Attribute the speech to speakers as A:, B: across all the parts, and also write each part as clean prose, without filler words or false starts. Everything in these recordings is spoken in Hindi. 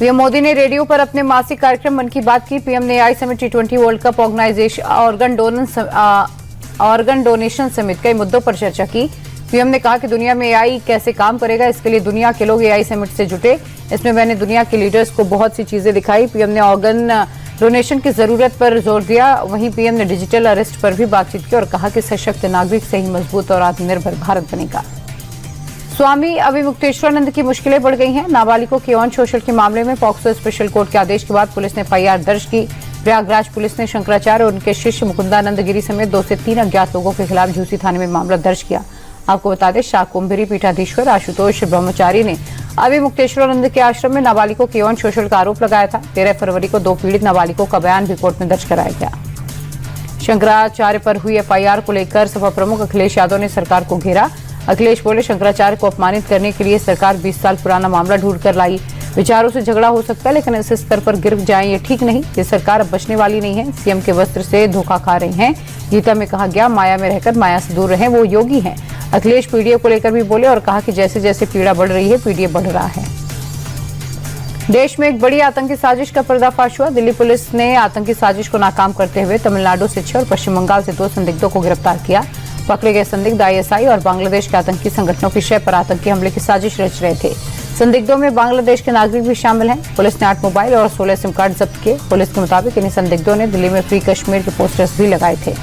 A: पीएम मोदी ने रेडियो पर अपने मासिक कार्यक्रम मन की बात की। पीएम ने AI summit, T20 world cup organisation, organ donation समेत कई मुद्दों पर चर्चा की। पीएम ने कहा कि दुनिया में एआई कैसे काम करेगा, इसके लिए दुनिया के लोग एआई समिट से जुटे। इसमें मैंने दुनिया के लीडर्स को बहुत सी चीजें दिखाई। पीएम ने ऑर्गन डोनेशन की जरूरत पर जोर दिया। वहीं पीएम ने डिजिटल अरेस्ट पर भी बातचीत की और कहा कि सशक्त नागरिक से ही मजबूत और आत्मनिर्भर भारत बनेगा। स्वामी अभिमुक्तेश्वरानंद की मुश्किलें बढ़ गई हैं। नाबालिगों के यौन शोषण के मामले में पॉक्सो स्पेशल कोर्ट के आदेश के बाद पुलिस ने एफआईआर दर्ज की। प्रयागराज पुलिस ने शंकराचार्य और उनके शिष्य मुकुंदानंद गिरी समेत 2 से 3 अज्ञात लोगों के खिलाफ झूसी थाने में मामला दर्ज किया। आपको बता दें, शाकुंभरी पीठाधीश्वर आशुतोष ब्रह्मचारी ने अभिमुक्तेश्वरानंद के आश्रम में नाबालिगों के यौन शोषण का आरोप लगाया था। 13 फरवरी को 2 पीड़ित नाबालिगों का बयान भी कोर्ट में दर्ज कराया गया। शंकराचार्य पर हुई एफआईआर को लेकर सपा प्रमुख अखिलेश यादव ने सरकार को घेरा। अखिलेश बोले, शंकराचार्य को अपमानित करने के लिए सरकार 20 साल पुराना मामला ढूंढ कर लाई। विचारों से झगड़ा हो सकता है, लेकिन इस स्तर पर गिर जाए ये ठीक नहीं। ये सरकार अब बचने वाली नहीं है। सीएम के वस्त्र से धोखा खा रहे हैं। गीता में कहा गया, माया में रहकर माया से दूर रहें, वो योगी हैं। अखिलेश पीडीए को लेकर भी बोले और कहा कि जैसे जैसे पीड़ा बढ़ रही है, पीडीए बढ़ रहा है। देश में एक बड़ी आतंकी साजिश का पर्दाफाश हुआ। दिल्ली पुलिस ने आतंकी साजिश को नाकाम करते हुए तमिलनाडु से 6 और पश्चिम बंगाल से 2 संदिग्धों को गिरफ्तार किया। पकड़े गए संदिग्ध आईएसआई और बांग्लादेश के आतंकी संगठनों की शय पर आतंकी हमले की साजिश रच रहे थे। संदिग्धों में बांग्लादेश के नागरिक भी शामिल हैं। पुलिस ने 8 मोबाइल और 16 सिम कार्ड जब्त किए। पुलिस के मुताबिक इन संदिग्धों ने दिल्ली में फ्री कश्मीर के पोस्टर्स भी लगाए थे।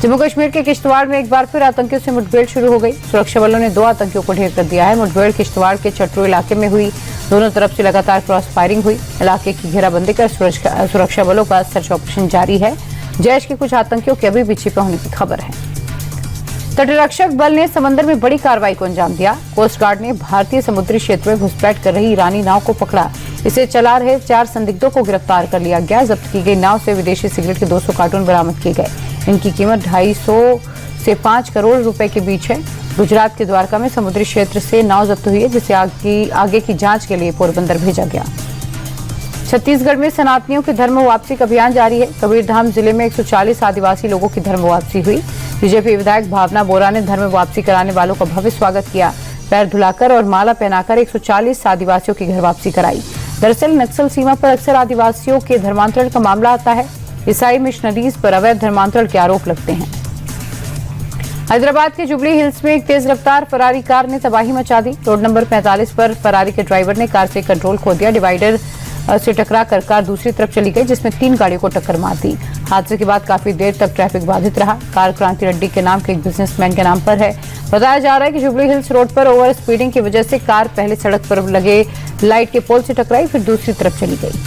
A: जम्मू कश्मीर के किश्तवाड़ में एक बार फिर आतंकियों से मुठभेड़ शुरू हो गई। सुरक्षा बलों ने 2 आतंकियों को ढेर कर दिया है। मुठभेड़ किश्तवाड़ के चट्टू इलाके में हुई। दोनों तरफ से लगातार क्रॉस फायरिंग हुई। इलाके की घेराबंदी कर सुरक्षा बलों का सर्च ऑपरेशन जारी है। जैश के कुछ आतंकियों के अभी भी छिपे होने की खबर है। तटरक्षक बल ने समंदर में बड़ी कार्रवाई को अंजाम दिया। कोस्ट गार्ड ने भारतीय समुद्री क्षेत्र में घुसपैठ कर रही ईरानी नाव को पकड़ा। इसे चला रहे 4 संदिग्धों को गिरफ्तार कर लिया गया। जब्त की गई नाव से विदेशी सिगरेट के 200 कार्टून बरामद किए गए। इनकी कीमत 250 से 5 करोड़ रुपए के बीच है। गुजरात के द्वारका में समुद्री क्षेत्र से नाव जब्त हुई है, जिसे आगे की जांच के लिए पोरबंदर भेजा गया। छत्तीसगढ़ में सनातनियों की धर्म वापसी का अभियान जारी है। कबीरधाम जिले में 140 आदिवासी लोगों की धर्म वापसी हुई। बीजेपी विधायक भावना बोरा ने धर्म वापसी कराने वालों का भव्य स्वागत किया। पैर धुलाकर और माला पहनाकर 140 आदिवासियों की घर वापसी कराई। दरअसल नक्सल सीमा पर अक्सर आदिवासियों के धर्मांतरण का मामला आता है। ईसाई मिशनरीज पर अवैध धर्मांतरण के आरोप लगते हैं। हैदराबाद के जुबली हिल्स में एक तेज रफ्तार फरारी कार ने तबाही मचा दी। रोड नंबर 45 पर फरारी के ड्राइवर ने कार से कंट्रोल खो दिया। डिवाइडर से टकराकर कार दूसरी तरफ चली गई, जिसमें 3 गाड़ियों को टक्कर मार दी। हादसे के बाद काफी देर तक ट्रैफिक बाधित रहा। कार क्रांति रेड्डी के नाम के एक बिजनेसमैन के नाम पर है। बताया जा रहा है कि जुबली हिल्स रोड पर ओवर स्पीडिंग की वजह से कार पहले सड़क पर लगे लाइट के पोल से टकराई, फिर दूसरी तरफ चली गई।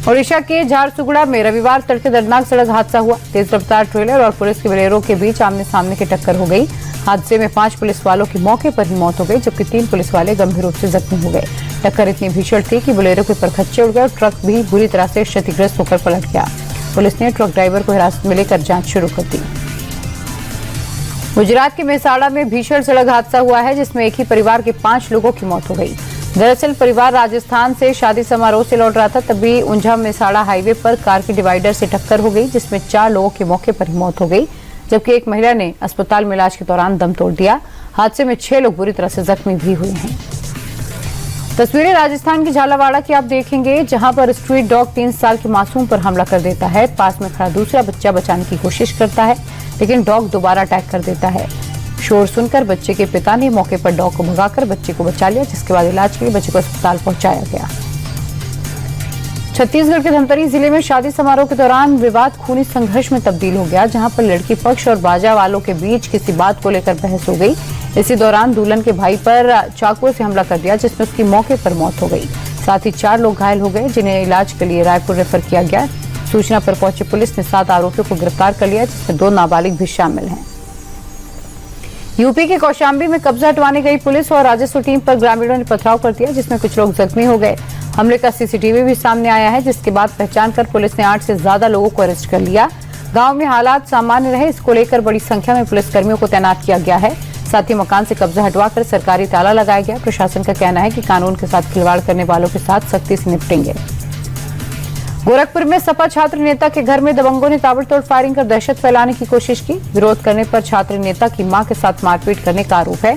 A: ओडिशा के झारसुगुड़ा में रविवार तड़के दर्दनाक सड़क हादसा हुआ। तेज रफ्तार ट्रेलर और पुलिस के बोलेरो के बीच आमने सामने की टक्कर हो गई। हादसे में 5 पुलिस वालों की मौके पर ही मौत हो गई, जबकि 3 पुलिस वाले गंभीर रूप से जख्मी हो गए। टक्कर इतनी भीषण थी कि बोलेरो के परखच्चे उड़ गए और ट्रक भी बुरी तरह से क्षतिग्रस्त होकर पलट गया। पुलिस ने ट्रक ड्राइवर को हिरासत में लेकर जांच शुरू कर दी। गुजरात के मेहसाणा में भीषण सड़क हादसा हुआ है, जिसमें एक ही परिवार के 5 लोगों की मौत हो गई। दरअसल परिवार राजस्थान से शादी समारोह से लौट रहा था, तभी ऊंझा मेहसाणा हाईवे पर कार की डिवाइडर से टक्कर हो गई, जिसमें 4 लोगों की मौके पर ही मौत हो गई, जबकि एक महिला ने अस्पताल में इलाज के दौरान दम तोड़ दिया। हादसे में 6 लोग बुरी तरह से जख्मी भी हुए हैं। तस्वीरें राजस्थान की झालावाड़ की आप देखेंगे, जहां पर स्ट्रीट डॉग 3 साल के मासूम पर हमला कर देता है। पास में खड़ा दूसरा बच्चा बचाने की कोशिश करता है, लेकिन डॉग दोबारा अटैक कर देता है। शोर सुनकर बच्चे के पिता ने मौके पर डॉग को भगाकर बच्चे को बचा लिया, जिसके बाद इलाज के लिए बच्चे को अस्पताल पहुंचाया गया। छत्तीसगढ़ के धमतरी जिले में शादी समारोह के दौरान विवाद खूनी संघर्ष में तब्दील हो गया, जहां पर लड़की पक्ष और बाजा वालों के बीच किसी बात को लेकर बहस हो गई। इसी दौरान दुल्हन के भाई पर चाकू से हमला कर दिया, जिसमें उसकी मौके पर मौत हो गई। साथ ही 4 लोग घायल हो गए, जिन्हें इलाज के लिए रायपुर रेफर किया गया। सूचना पर पहुंची पुलिस ने 7 आरोपियों को गिरफ्तार कर लिया, जिसमें 2 नाबालिग भी शामिल हैं। यूपी के कौशाम्बी में कब्जा हटवाने गई पुलिस और राजस्व टीम पर ग्रामीणों ने पथराव कर दिया, जिसमें कुछ लोग जख्मी हो गए। हमले का सीसीटीवी भी सामने आया है, जिसके बाद पहचान कर पुलिस ने 8 से ज्यादा लोगों को अरेस्ट कर लिया। गांव में हालात सामान्य रहे, इसको लेकर बड़ी संख्या में पुलिसकर्मियों को तैनात किया गया है। साथ ही मकान से कब्जा हटवाकर सरकारी ताला लगाया गया। प्रशासन का कहना है कि कानून के साथ खिलवाड़ करने वालों के साथ सख्ती से निपटेंगे। गोरखपुर में सपा छात्र नेता के घर में दबंगों ने ताबड़तोड़ फायरिंग कर दहशत फैलाने की कोशिश की। विरोध करने पर छात्र नेता की मां के साथ मारपीट करने का आरोप है।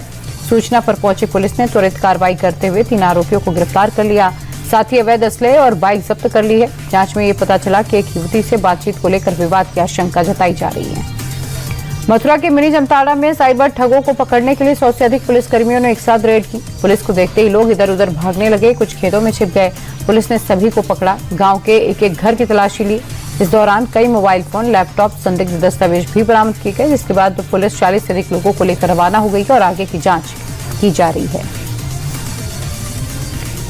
A: सूचना पर पहुंची पुलिस ने त्वरित कार्रवाई करते हुए 3 आरोपियों को गिरफ्तार कर लिया। साथ ही अवैध असले और बाइक जब्त कर ली है। जांच में ये पता चला कि एक युवती से बातचीत को लेकर विवाद की आशंका जताई जा रही है। मथुरा के मिनी जामताड़ा में साइबर ठगों को पकड़ने के लिए 100 से अधिक पुलिसकर्मियों ने एक साथ रेड की। पुलिस को देखते ही लोग इधर उधर भागने लगे, कुछ खेतों में छिप गए। पुलिस ने सभी को पकड़ा, गांव के एक एक घर की तलाशी ली। इस दौरान कई मोबाइल फोन, लैपटॉप, संदिग्ध दस्तावेज भी बरामद किए गए, जिसके बाद पुलिस 40 से अधिक लोगों को लेकर रवाना हो गई और आगे की जांच की जा रही है।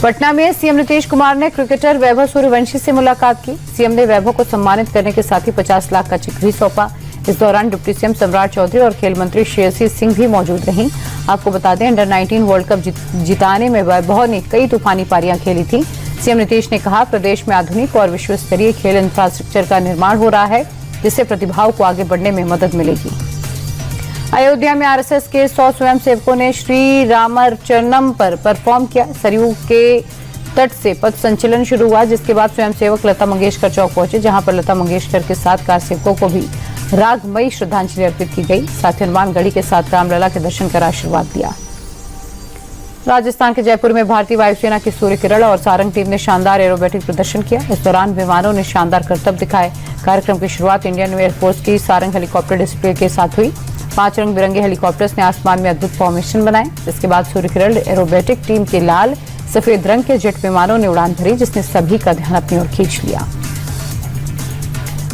A: पटना में सीएम नीतीश कुमार ने क्रिकेटर वैभव सूर्यवंशी से मुलाकात की। सीएम ने वैभव को सम्मानित करने के साथ ही 50 लाख का चेक भी सौंपा। इस दौरान डिप्टी सीएम सम्राट चौधरी और खेल मंत्री श्रेयसी सिंह भी मौजूद रहीं। आपको बता दें, अंडर 19 वर्ल्ड कप जिताने में वैभव ने कई तूफानी पारियां खेली थी। सीएम नीतीश ने कहा, प्रदेश में आधुनिक और विश्व स्तरीय खेल इंफ्रास्ट्रक्चर का निर्माण हो रहा है, जिससे प्रतिभाओं को आगे बढ़ने में मदद मिलेगी। अयोध्या में आरएसएस के 100 स्वयंसेवकों ने श्री रामचरणम पर परफॉर्म किया। सरयू के तट से पथ संचलन शुरू हुआ, जिसके बाद स्वयंसेवक लता मंगेशकर चौक पहुंचे, जहां पर लता मंगेशकर के साथ कार सेवकों को भी रागमयी श्रद्धांजलि अर्पित की गई। साथ ही हनुमानगढ़ी के साथ रामलला के दर्शन कर आशीर्वाद दिया। राजस्थान के जयपुर में भारतीय वायुसेना की सूर्य किरण और सारंग टीम ने शानदार एरोबेटिक प्रदर्शन किया। इस दौरान विमानों ने शानदार करतब दिखाए। कार्यक्रम की शुरुआत इंडियन एयरफोर्स की सारंग हेलीकॉप्टर डिस्प्ले के साथ हुई। 5 रंग बिरंगे हेलीकॉप्टर्स ने आसमान में अद्भुत फॉर्मेशन बनाए। इसके बाद सूर्य किरण एरोबेटिक टीम के लाल सफेद रंग के जेट विमानों ने उड़ान भरी, जिसने सभी का ध्यान अपनी ओर खींच लिया।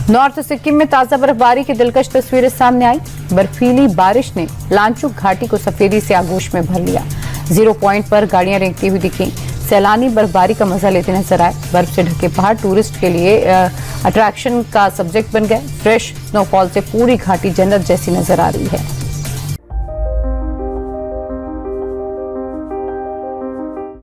A: नॉर्थ सिक्किम में ताजा बर्फबारी की दिलकश तस्वीरें सामने आई। बर्फीली बारिश ने लांचुक घाटी को सफेदी से आगोश में भर लिया। 0 पॉइंट पर गाड़ियां रेंगती हुई दिखी। सैलानी बर्फबारी का मजा लेते नजर आए। बर्फ से ढके पहाड़ टूरिस्ट के लिए अट्रैक्शन का सब्जेक्ट बन गए। फ्रेश स्नोफॉल से पूरी घाटी जन्नत जैसी नजर आ रही है।